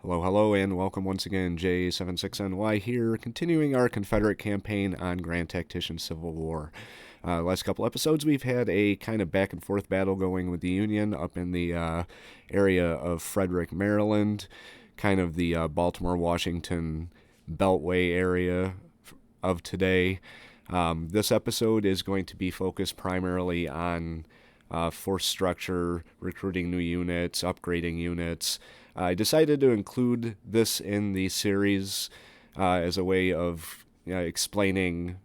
Hello, hello, and welcome once again. J76NY here, continuing our Confederate campaign on Grand Tactician Civil War. Last couple episodes, we've had a kind of back and forth battle going with the Union up in the area of Frederick, Maryland, kind of the Baltimore-Washington Beltway area of today. This episode is going to be focused primarily on force structure, recruiting new units, upgrading units. I decided to include this in the series as a way of explaining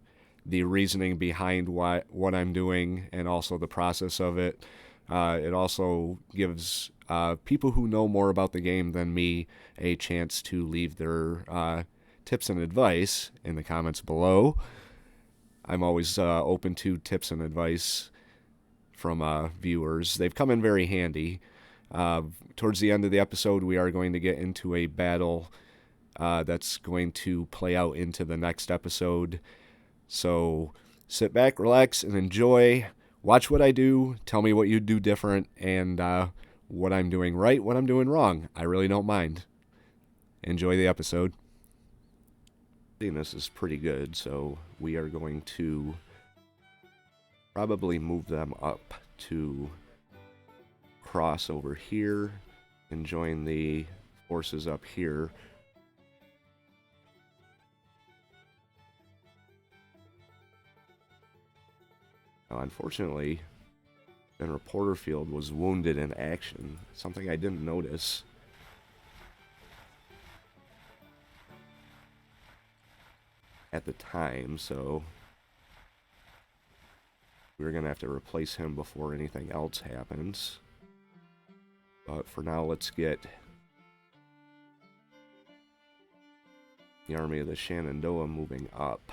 the reasoning behind what I'm doing and also the process of it. It also gives people who know more about the game than me a chance to leave their tips and advice in the comments below. I'm always open to tips and advice from viewers. They've come in very handy. Towards the end of the episode, we are going to get into a battle that's going to play out into the next episode. So sit back, relax, and enjoy. Watch what I do. Tell me what you do different and what I'm doing right, what I'm doing wrong. I really don't mind. Enjoy the episode. This is pretty good, so we are going to probably move them up to cross over here and join the forces up here. Now, unfortunately, General Porterfield was wounded in action, something I didn't notice. At the time, so we're going to have to replace him before anything else happens. But for now, let's get the Army of the Shenandoah moving up.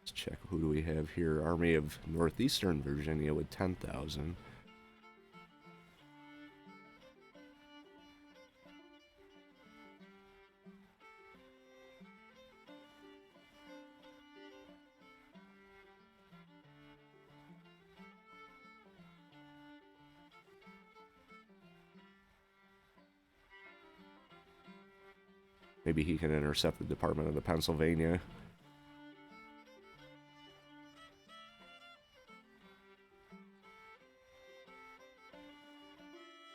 Let's check who do we have here. Army of Northeastern Virginia with 10,000. Maybe he can intercept the Department of the Pennsylvania.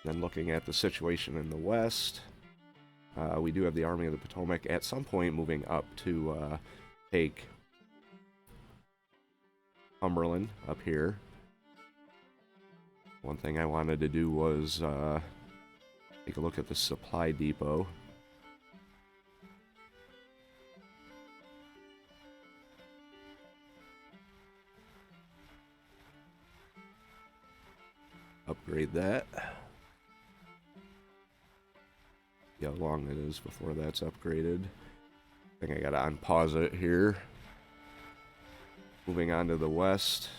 Then looking at the situation in the west, we do have the Army of the Potomac at some point moving up to take Cumberland up here. One thing I wanted to do was take a look at the supply depot. Upgrade that. See how long it is before that's upgraded. I think I gotta unpause it here. Moving on to the west.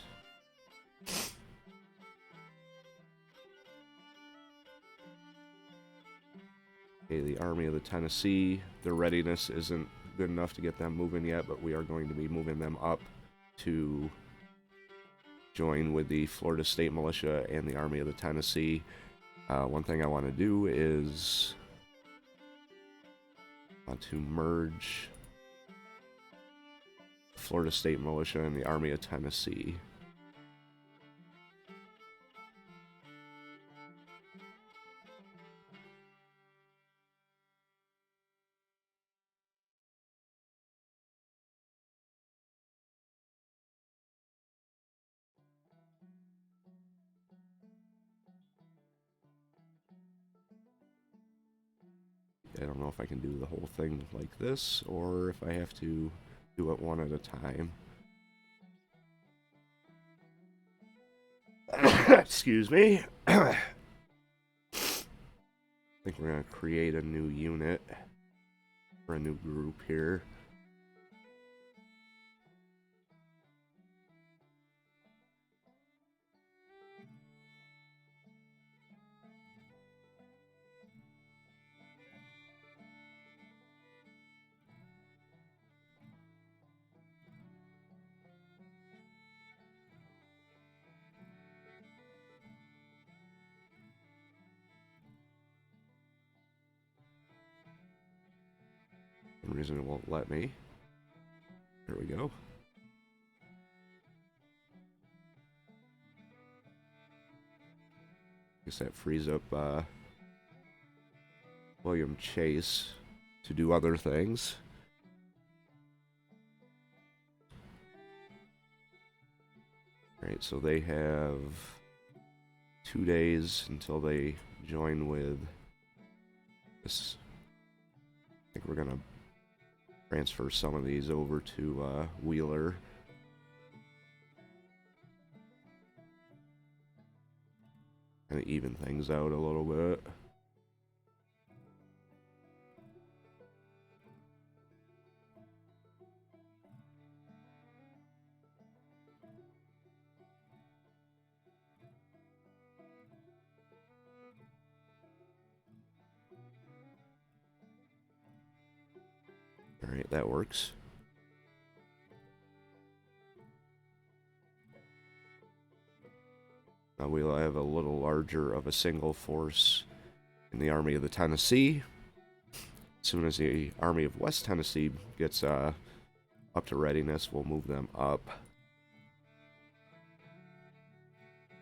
Okay, the Army of the Tennessee. Their readiness isn't good enough to get them moving yet, but we are going to be moving them up to join with the Florida State Militia and the Army of the Tennessee. One thing I want to do is want to merge the Florida State Militia and the Army of Tennessee. I don't know if I can do the whole thing like this, or if I have to do it one at a time. Excuse me. I think we're going to create a new unit, or a new group here. For some reason it won't let me. There we go. Guess that frees up William Chase to do other things. Alright, so they have 2 days until they join with this. I think we're gonna transfer some of these over to Wheeler. Kind of even things out a little bit. Alright, that works. Now we'll have a little larger of a single force in the Army of the Tennessee. As soon as the Army of West Tennessee gets up to readiness, we'll move them up.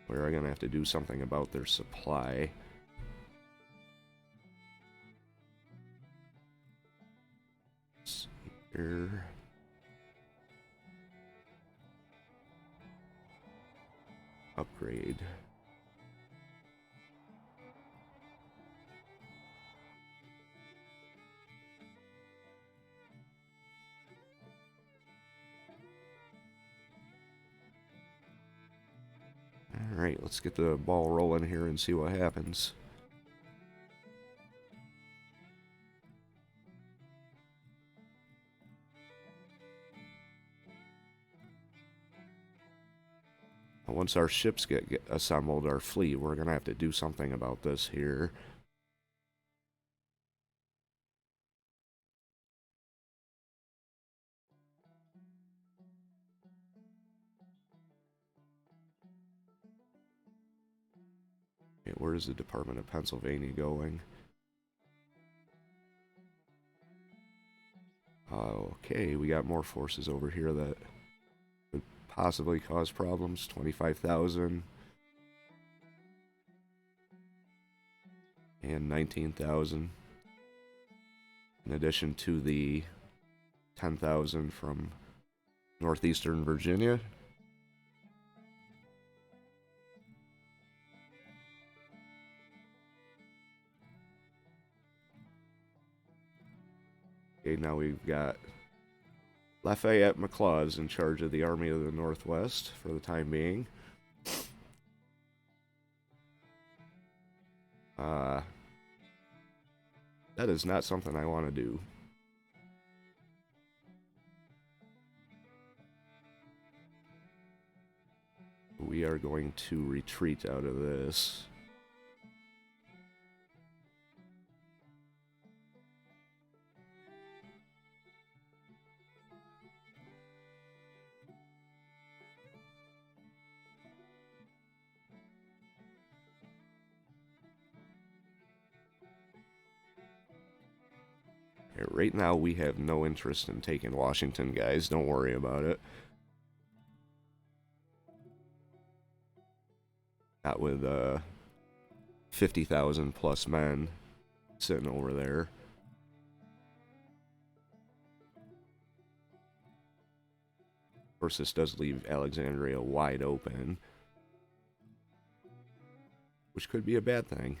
We're going to have to do something about their supply. Let's see here. Upgrade. Alright, let's get the ball rolling here and see what happens. Once our ships get assembled, our fleet, we're going to have to do something about this here. Okay, where is the Department of Pennsylvania going? Okay, we got more forces over here that could possibly cause problems. 25,000 and 19,000, in addition to the 10,000 from northeastern Virginia. Okay, now we've got Lafayette McLaws in charge of the Army of the Northwest for the time being. That is not something I want to do. We are going to retreat out of this. Right now, we have no interest in taking Washington, guys. Don't worry about it. Not with 50,000 plus men sitting over there. Of course, this does leave Alexandria wide open, which could be a bad thing.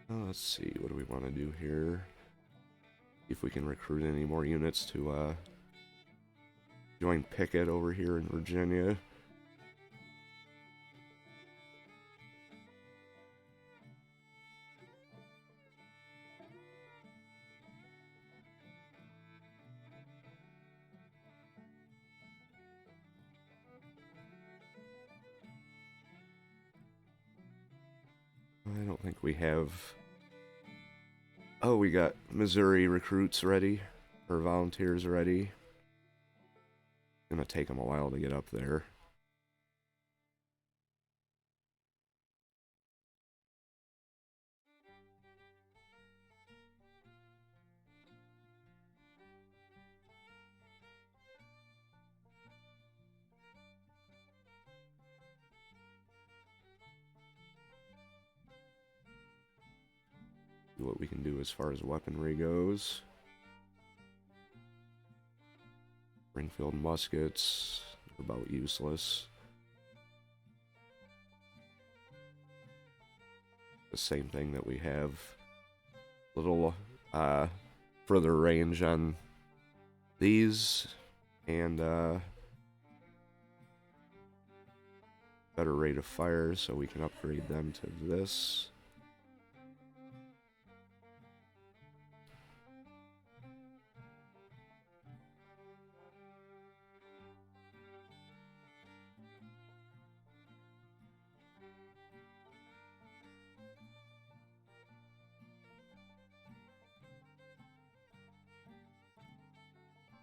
Let's see, what do we want to do here? See if we can recruit any more units to join Pickett over here in Virginia. think we have... Oh, we got Missouri recruits ready, or volunteers ready. Gonna take them a while to get up there. What we can do as far as weaponry goes. Springfield muskets, about useless. The same thing that we have. Little further range on these, and better rate of fire, so we can upgrade them to this.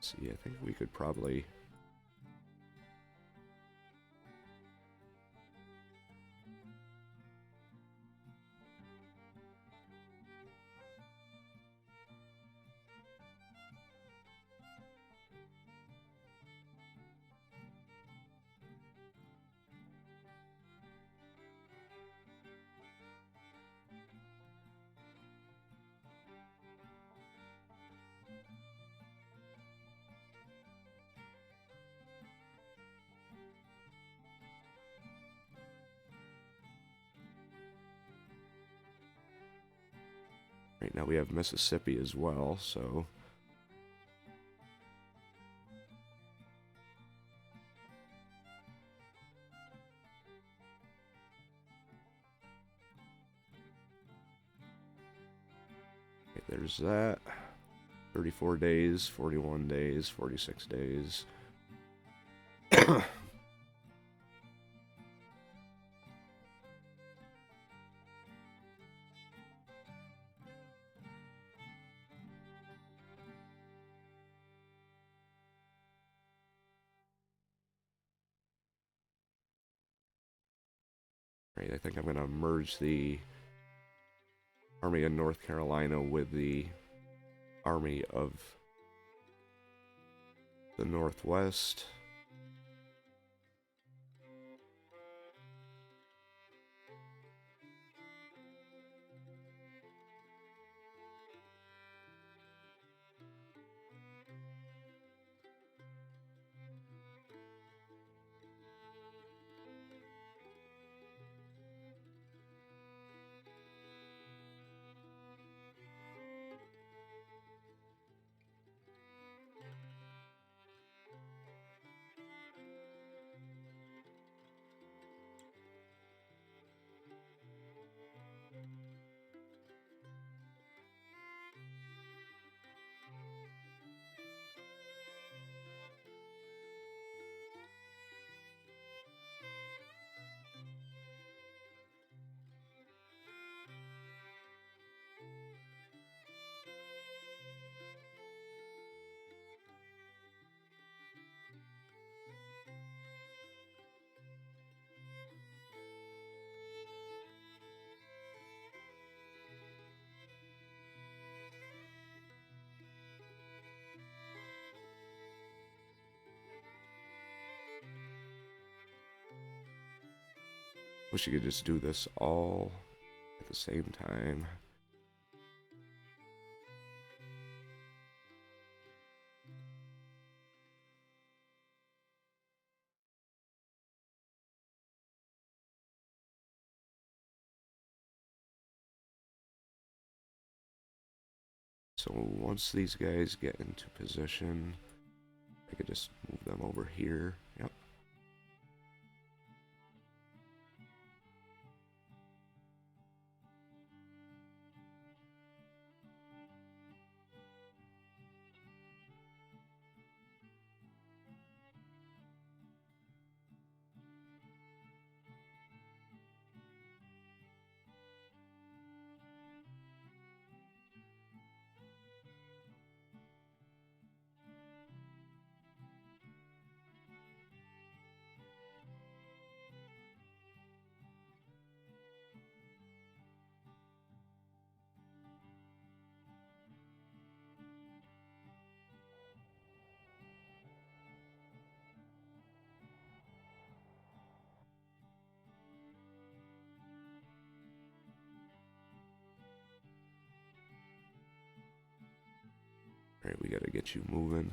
See, I think we could probably... Right now we have Mississippi as well, so... Okay, there's that. 34 days, 41 days, 46 days. Right, I think I'm going to merge the Army of North Carolina with the Army of the Northwest. Wish you could just do this all at the same time. So once these guys get into position, I could just move them over here. Yep. Alright, we gotta get you moving.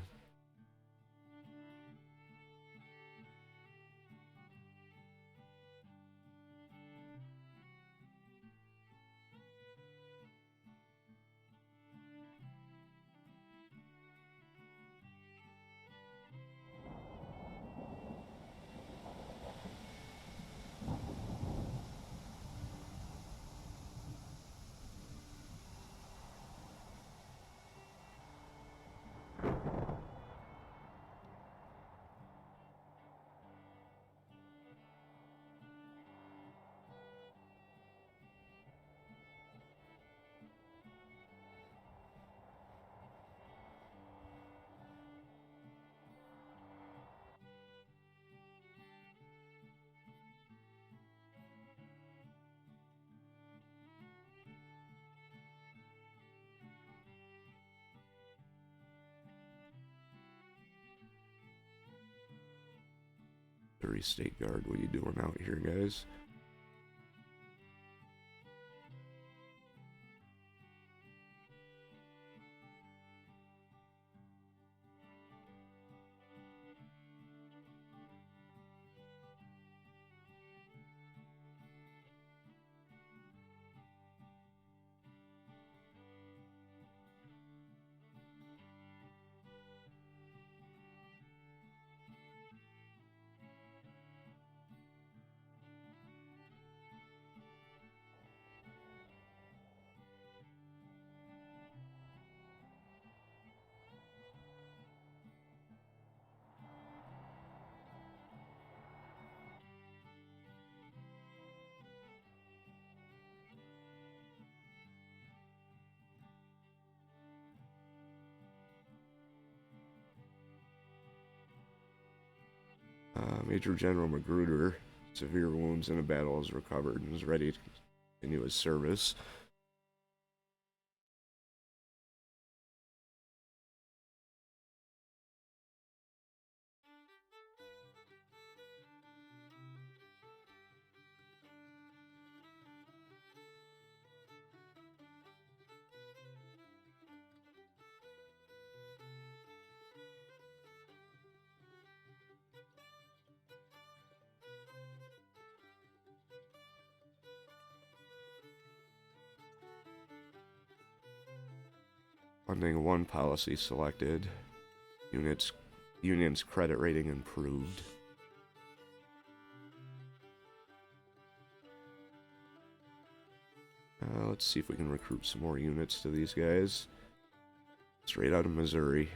State Guard, what are you doing out here, guys? Major General Magruder, severe wounds in a battle, is recovered and is ready to continue his service. Funding 1 policy selected. Union's credit rating improved. Let's see if we can recruit some more units to these guys. Straight out of Missouri.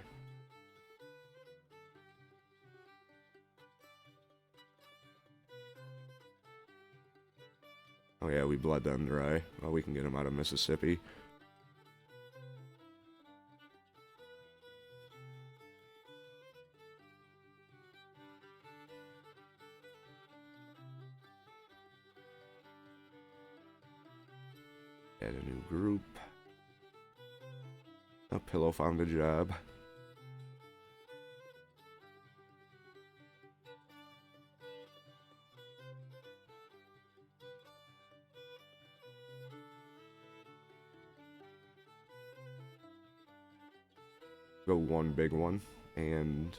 Oh yeah, we bled them dry. Well, we can get them out of Mississippi. Add a new group. A Pillow found a job. Go 1 big one and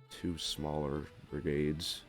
two smaller brigades.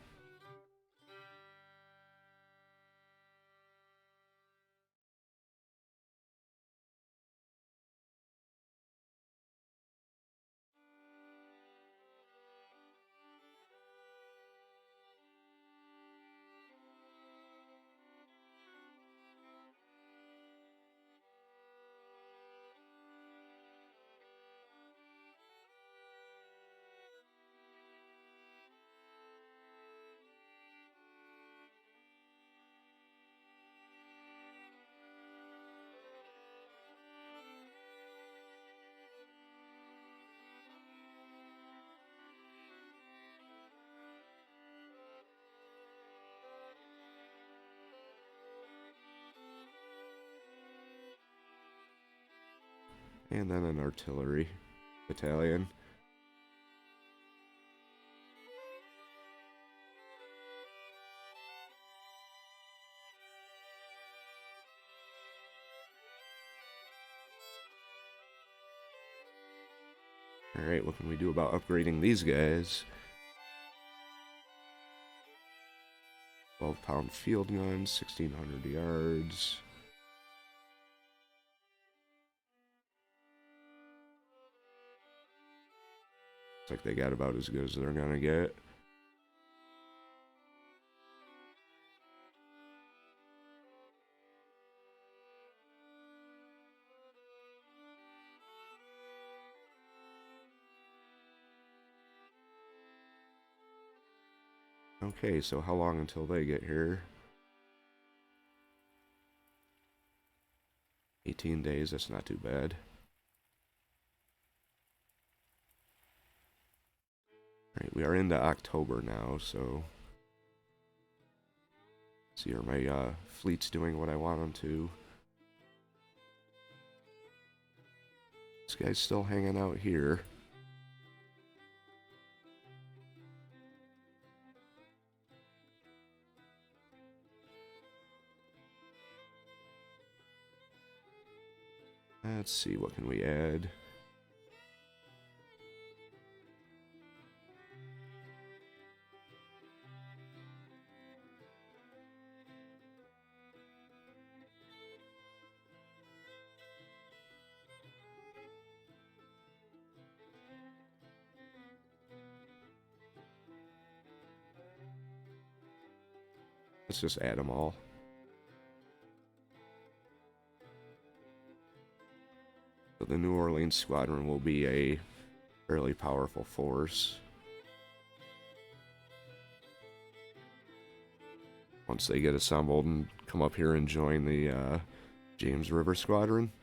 And then an artillery battalion. Alright, what can we do about upgrading these guys? 12-pound field guns, 1,600 yards. Looks like they got about as good as they're gonna get. Okay, so how long until they get here? 18 days, that's not too bad. Alright, we are into October now, so... see, are my fleets doing what I want them to? This guy's still hanging out here. Let's see, what can we add? Let's just add them all. So the New Orleans squadron will be a fairly powerful force once they get assembled and come up here and join the James River Squadron.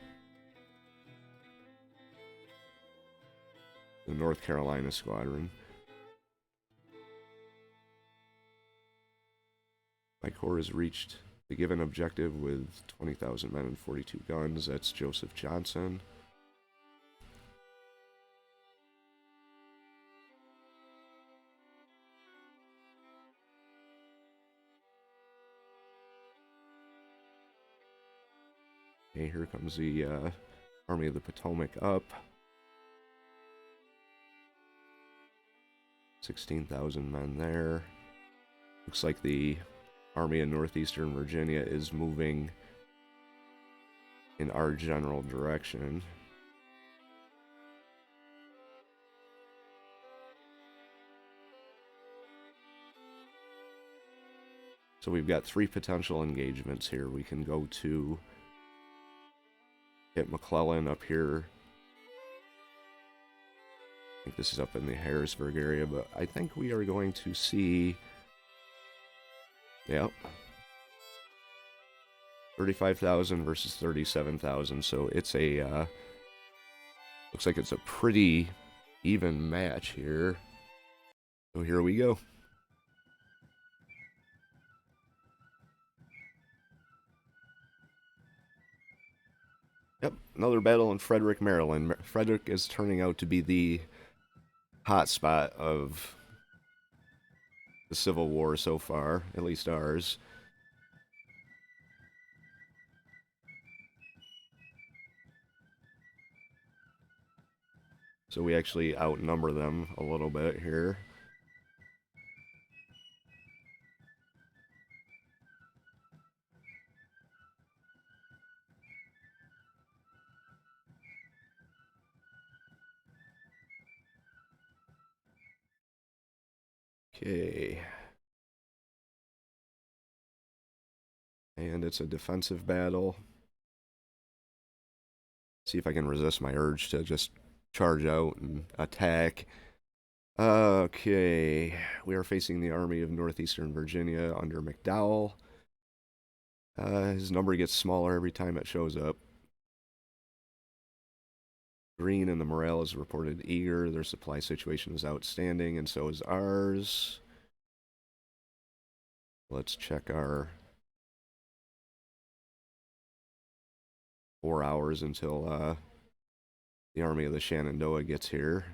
The North Carolina Squadron. My corps has reached the given objective with 20,000 men and 42 guns. That's Joseph Johnson. Okay, here comes the Army of the Potomac up. 16,000 men there. Looks like the Army in Northeastern Virginia is moving in our general direction. So we've got 3 potential engagements here. We can go to hit McClellan up here. I think this is up in the Harrisburg area, but I think we are going to see... yep. 35,000 versus 37,000, so it's a... looks like it's a pretty even match here. So here we go. Yep, another battle in Frederick, Maryland. Frederick is turning out to be the hotspot of the Civil War so far, at least ours. So we actually outnumber them a little bit here. Okay. And it's a defensive battle. See if I can resist my urge to just charge out and attack. Okay. We are facing the Army of Northeastern Virginia under McDowell. His number gets smaller every time it shows up. Green and the morale is reported eager. Their supply situation is outstanding, and so is ours. Let's check our 4 hours until the Army of the Shenandoah gets here.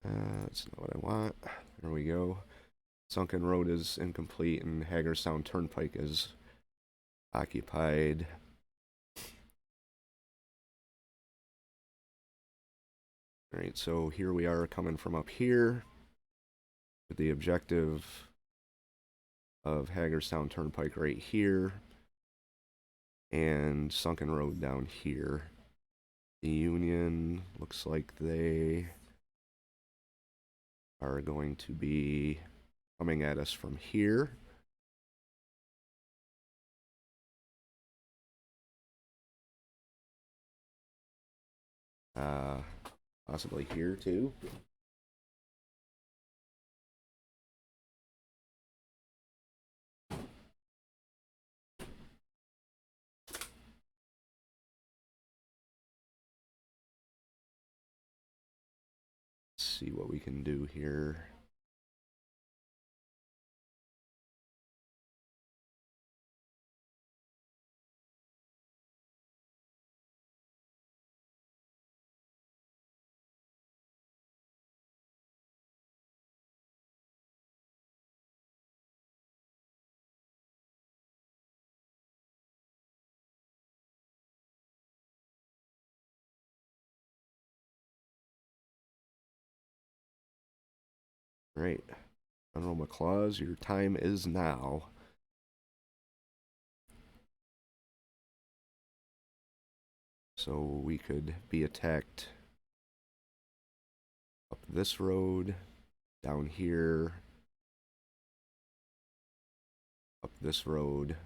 That's not what I want. There we go. Sunken Road is incomplete, and Hagerstown Turnpike is occupied. Alright, so here we are coming from up here with the objective of Hagerstown Turnpike right here and Sunken Road down here. The Union looks like they are going to be coming at us from here. Possibly here too. Let's see what we can do here. Right. General McClaws, your time is now. So we could be attacked up this road, down here, up this road.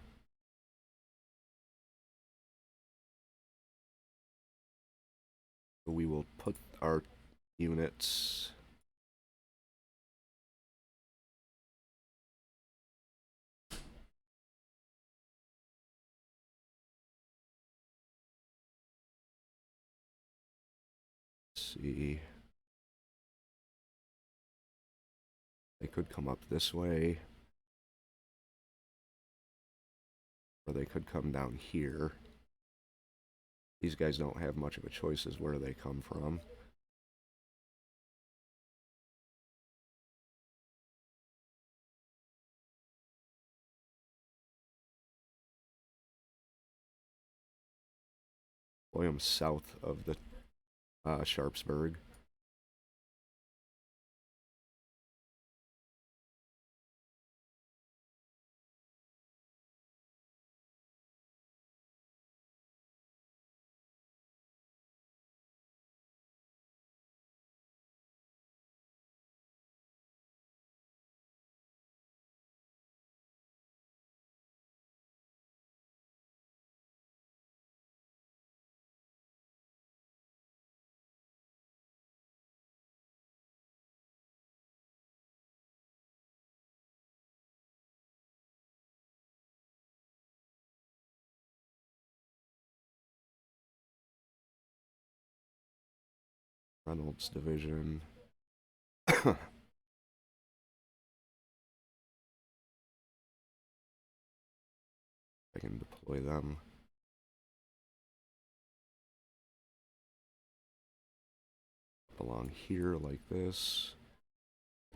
So we will put our units see. They could come up this way, or they could come down here. These guys don't have much of a choice as where they come from. William south of the Sharpsburg. Reynolds Division. I can deploy them. Along here like this.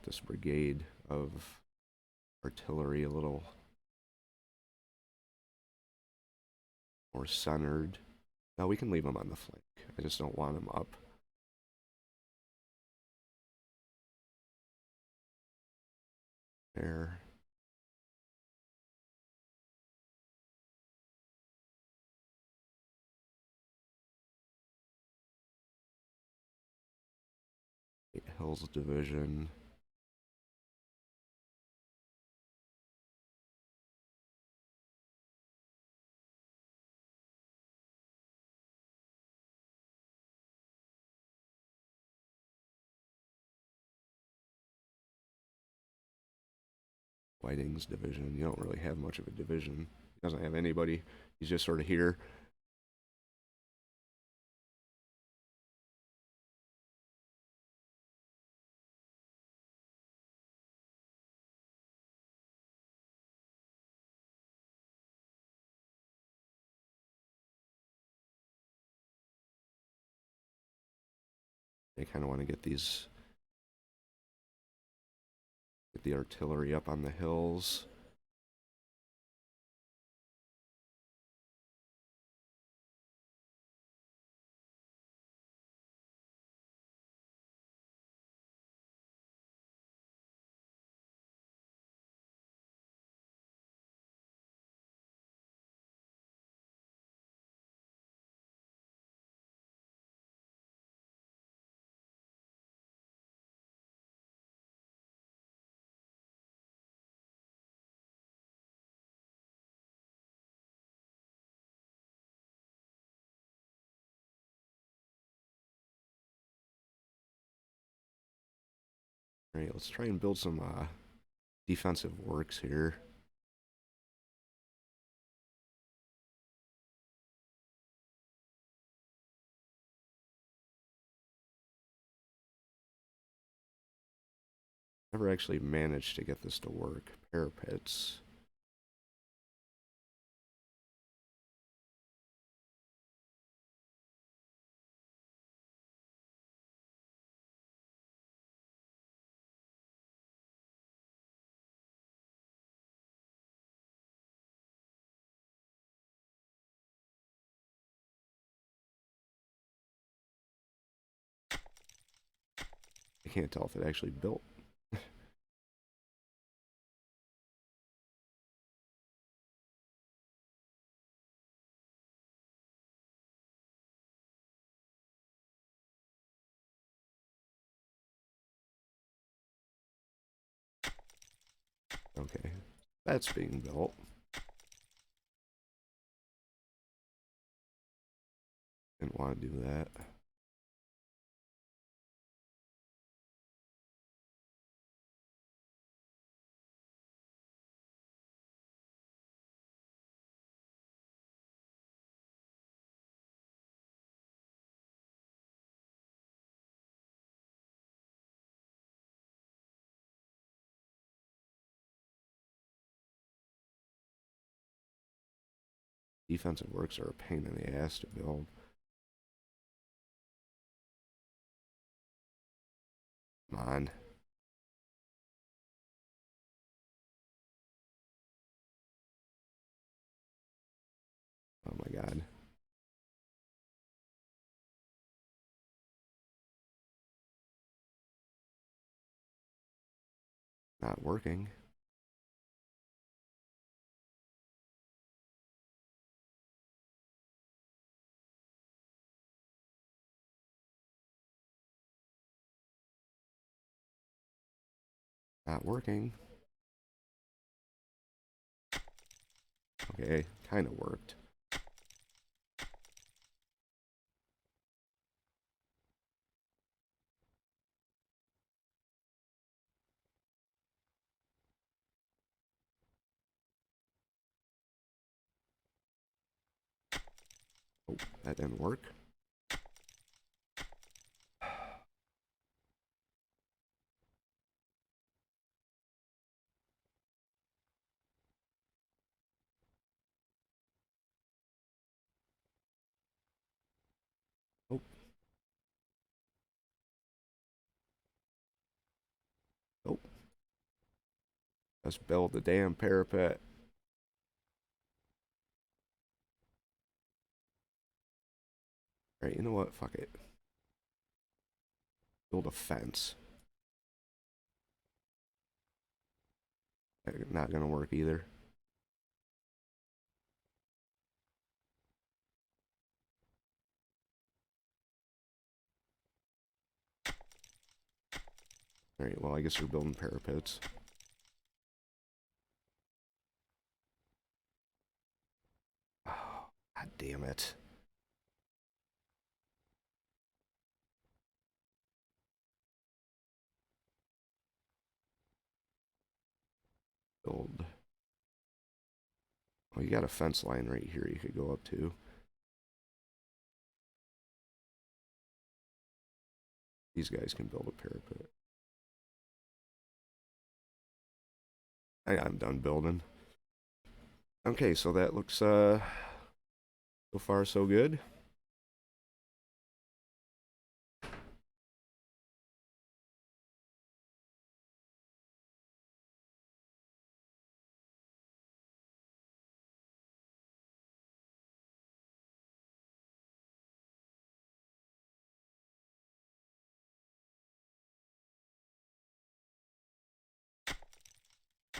This brigade of artillery a little more centered. Now we can leave them on the flank. I just don't want them up. There. Hills Division. Whiting's Division. You don't really have much of a division. He doesn't have anybody. He's just sort of here. They kind of want to get these the artillery up on the hills. Alright, let's try and build some defensive works here. Never actually managed to get this to work. Parapets. I can't tell if it actually built. Okay, that's being built. Didn't want to do that. Defensive works are a pain in the ass to build. Come on. Oh my god. Not working. Not working. Okay, kind of worked. Oh, that didn't work. Oh, oh. Let's build the damn parapet. Right, you know what? Fuck it. Build a fence. Not gonna work either. Alright, well, I guess we're building parapets. Oh, god damn it. Build. Oh, you got a fence line right here you could go up to. These guys can build a parapet. I'm done building. Okay, so that looks so far so good.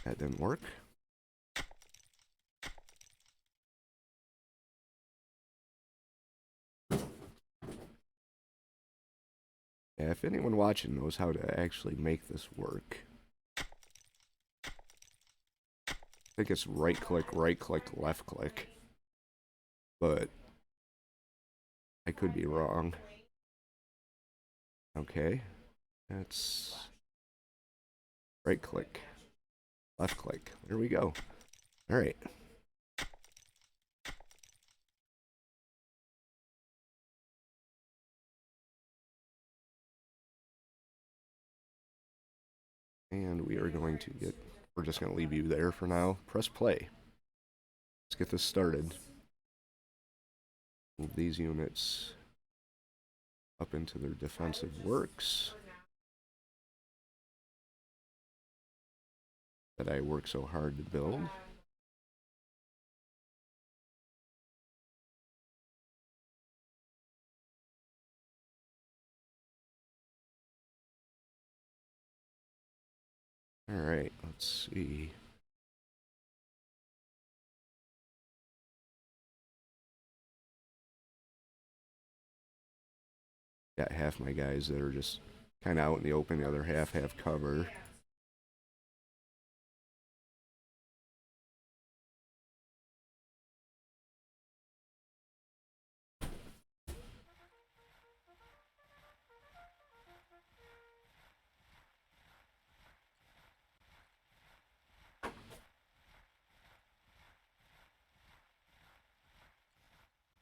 That didn't work. Yeah, if anyone watching knows how to actually make this work. I think it's right click, left click. But I could be wrong. Okay. That's right click, left click. There we go. All right. And we are going to get, we're just going to leave you there for now. Press play. Let's get this started. Move these units up into their defensive works that I work so hard to build. All right, let's see. Got half my guys that are just kind of out in the open, the other half have cover.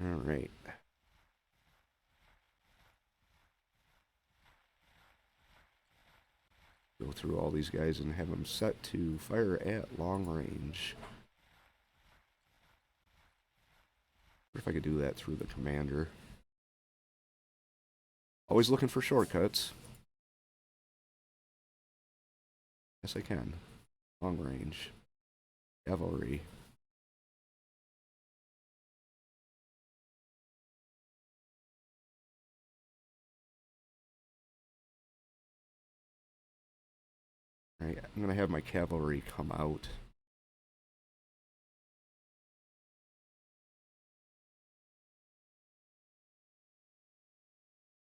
All right. Go through all these guys and have them set to fire at long range. What if I could do that through the commander? Always looking for shortcuts. Yes, I can. Long range. Cavalry. Alright, I'm going to have my cavalry come out.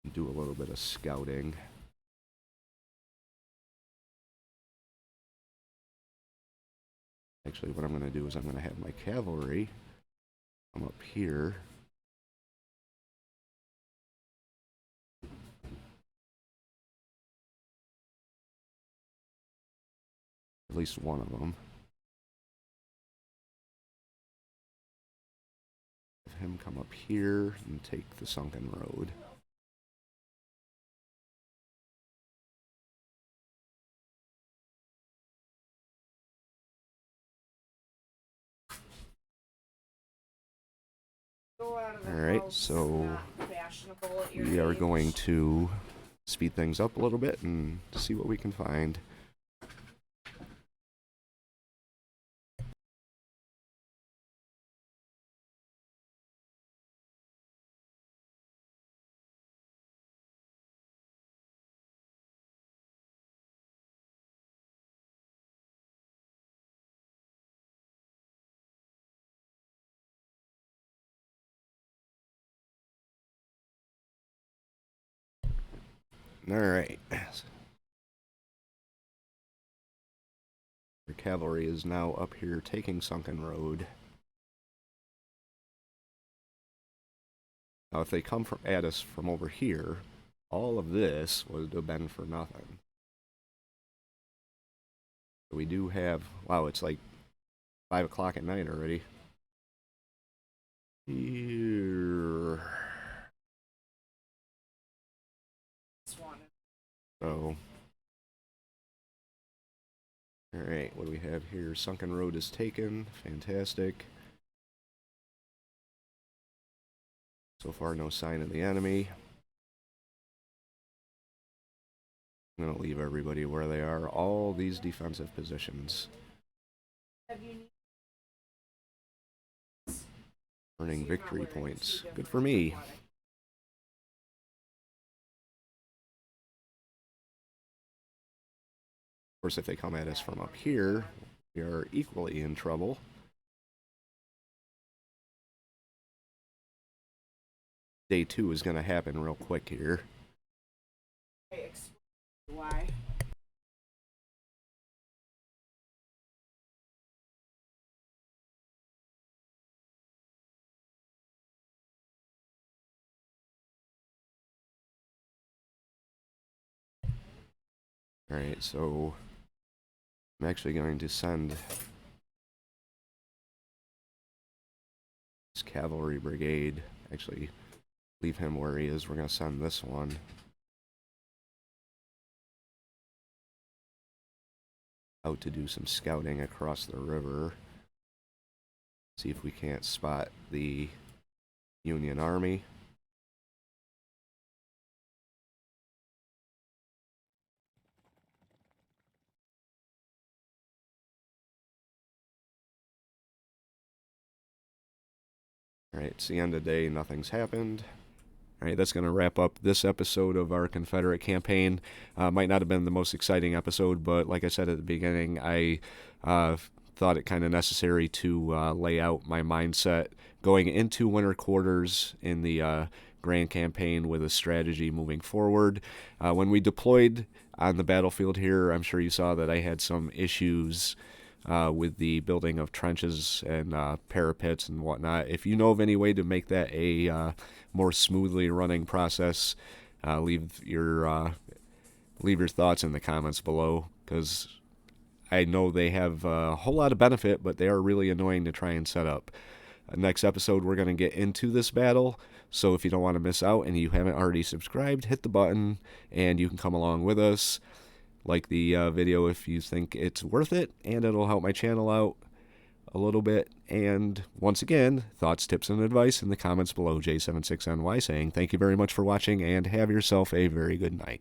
And do a little bit of scouting. Actually, what I'm going to do is I'm going to have my cavalry come up here. At least one of them. Have him come up here and take the sunken road. Alright, so we are going to speed things up a little bit and see what we can find. Alright. Your cavalry is now up here taking Sunken Road. Now if they come at us from over here, all of this would have been for nothing. We do have, wow, it's like 5 o'clock at night already. Here. So, alright, what do we have here? Sunken Road is taken. Fantastic. So far, no sign of the enemy. I'm going to leave everybody where they are. All these defensive positions. Earning victory points. Good for me. Of course, if they come at us from up here, we are equally in trouble. Day 2 is going to happen real quick here. Why? Alright, so I'm actually going to send this cavalry brigade, actually leave him where he is. We're going to send this one out to do some scouting across the river. See if we can't spot the Union Army. Alright, it's the end of the day, nothing's happened. Alright, that's going to wrap up this episode of our Confederate campaign. Might not have been the most exciting episode, but like I said at the beginning, I thought it kind of necessary to lay out my mindset going into winter quarters in the Grand Campaign with a strategy moving forward. When we deployed on the battlefield here, I'm sure you saw that I had some issues with the building of trenches and parapets and whatnot. If you know of any way to make that a more smoothly running process, leave your thoughts in the comments below, because I know they have a whole lot of benefit, but they are really annoying to try and set up. Next episode, we're going to get into this battle, so if you don't want to miss out and you haven't already subscribed, hit the button and you can come along with us. Like the video if you think it's worth it, and it'll help my channel out a little bit. And once again, thoughts, tips, and advice in the comments below. J76NY saying thank you very much for watching, and have yourself a very good night.